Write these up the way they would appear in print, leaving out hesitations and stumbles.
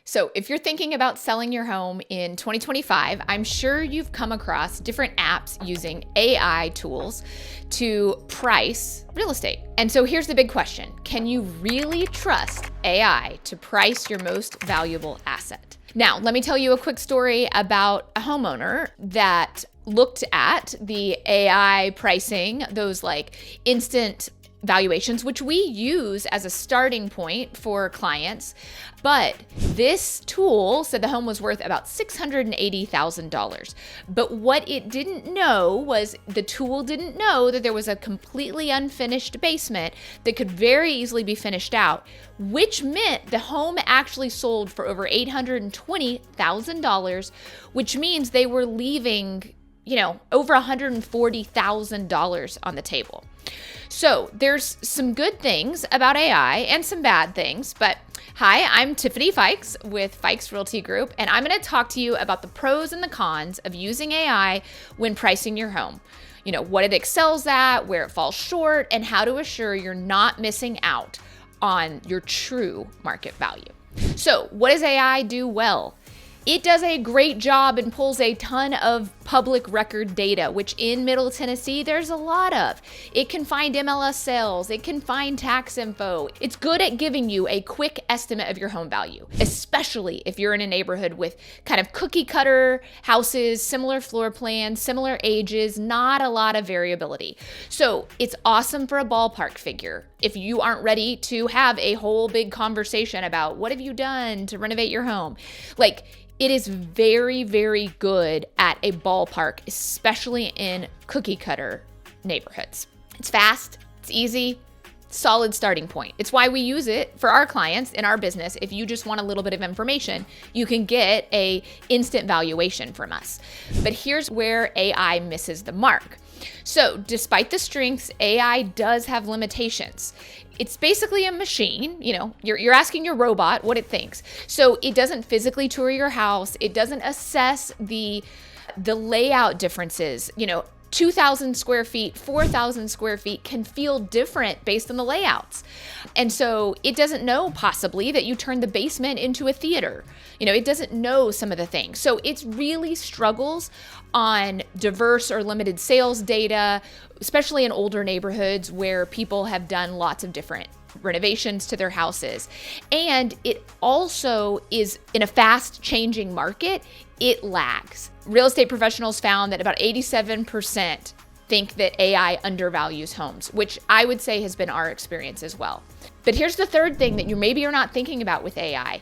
So if you're thinking about selling your home in 2025, I'm sure you've come across different apps using AI tools to price real estate. And so here's the big question. Can you really trust AI to price your most valuable asset? Now, let me tell you a quick story about a homeowner that looked at the AI pricing, those like instant valuations, which we use as a starting point for clients. But this tool said the home was worth about $680,000. But what it didn't know was the tool didn't know that there was a completely unfinished basement that could very easily be finished out, which meant the home actually sold for over $820,000, which means they were leaving, over $140,000 on the table. So there's some good things about AI and some bad things, but hi, I'm Tiffany Fykes with Fykes Realty Group, and I'm going to talk to you about the pros and the cons of using AI when pricing your home. What it excels at, where it falls short, and how to assure you're not missing out on your true market value. So what does AI do well? It does a great job and pulls a ton of public record data, which in Middle Tennessee, there's a lot of. It can find MLS sales. It can find tax info. It's good at giving you a quick estimate of your home value, especially if you're in a neighborhood with kind of cookie cutter houses, similar floor plans, similar ages, not a lot of variability. So it's awesome for a ballpark figure. If you aren't ready to have a whole big conversation about what have you done to renovate your home, it is very, very good at a ballpark, especially in cookie cutter neighborhoods. It's fast, it's easy, solid starting point. It's why we use it for our clients in our business. If you just want a little bit of information, you can get a instant valuation from us. But here's where AI misses the mark. So despite the strengths, AI does have limitations. It's basically a machine, you're asking your robot what it thinks. So it doesn't physically tour your house. It doesn't assess the layout differences. 2,000 square feet, 4,000 square feet can feel different based on the layouts. And so it doesn't know possibly that you turned the basement into a theater. It doesn't know some of the things. So it really struggles on diverse or limited sales data, especially in older neighborhoods where people have done lots of different renovations to their houses. And it also is in a fast changing market, it lags. Real estate professionals found that about 87% think that AI undervalues homes, which I would say has been our experience as well. But here's the third thing that you maybe are not thinking about with AI.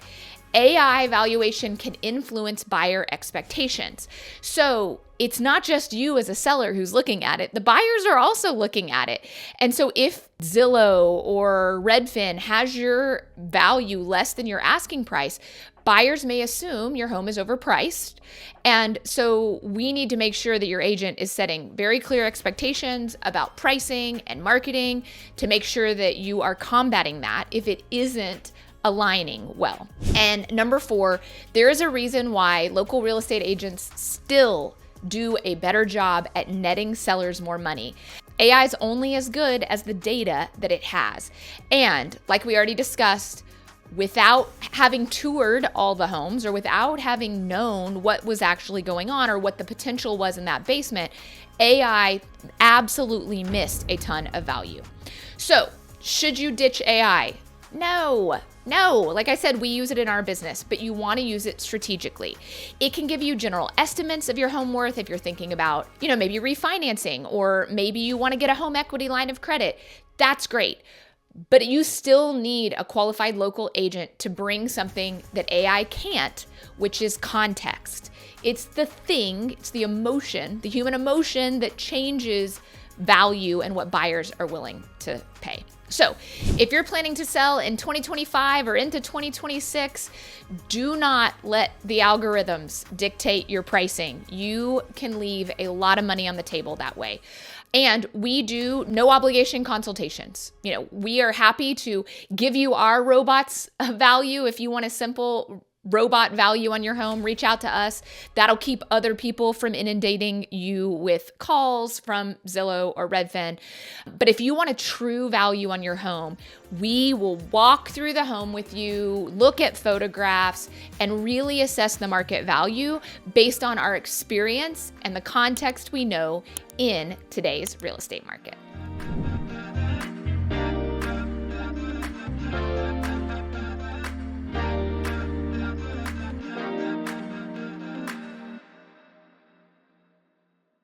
AI valuation can influence buyer expectations. So it's not just you as a seller who's looking at it. The buyers are also looking at it. And so if Zillow or Redfin has your value less than your asking price, buyers may assume your home is overpriced. And so we need to make sure that your agent is setting very clear expectations about pricing and marketing to make sure that you are combating that if it isn't aligning well. And number 4, there is a reason why local real estate agents still do a better job at netting sellers more money. AI is only as good as the data that it has. And like we already discussed, without having toured all the homes or without having known what was actually going on or what the potential was in that basement, AI absolutely missed a ton of value. So, should you ditch AI? No. Like I said, we use it in our business, but you want to use it strategically. It can give you general estimates of your home worth if you're thinking about, maybe refinancing, or maybe you want to get a home equity line of credit. That's great. But you still need a qualified local agent to bring something that AI can't, which is context. It's the thing, it's the emotion, the human emotion that changes value and what buyers are willing to pay. So if you're planning to sell in 2025 or into 2026, do not let the algorithms dictate your pricing. You can leave a lot of money on the table that way. And we do no obligation consultations. We are happy to give you our robots value if you want a simple robot value on your home, reach out to us. That'll keep other people from inundating you with calls from Zillow or Redfin. But if you want a true value on your home, we will walk through the home with you, look at photographs, and really assess the market value based on our experience and the context we know in today's real estate market.